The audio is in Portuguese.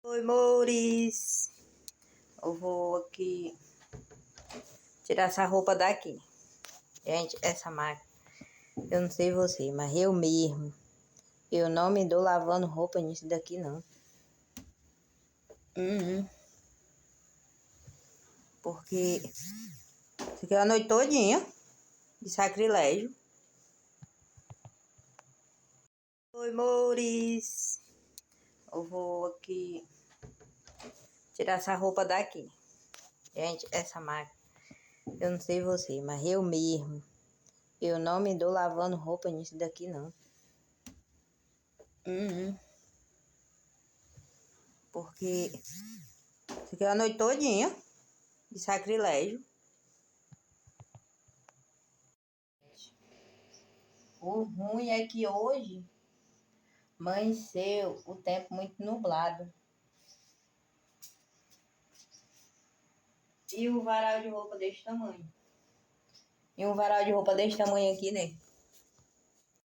Oi, amores. Eu vou aqui tirar essa roupa daqui. Gente, essa máquina, eu não sei você, mas eu mesmo, eu não me dou lavando roupa nisso daqui, não. Porque fiquei a noite todinha de sacrilégio. Oi, amores. Eu vou aqui tirar essa roupa daqui. Gente, essa máquina, eu não sei você, mas eu mesmo, eu não me dou lavando roupa nisso daqui, não. Porque fiquei a noite todinha de sacrilégio. O ruim é que hoje amanheceu o tempo muito nublado. E o varal de roupa desse tamanho. E um varal de roupa desse tamanho aqui, né?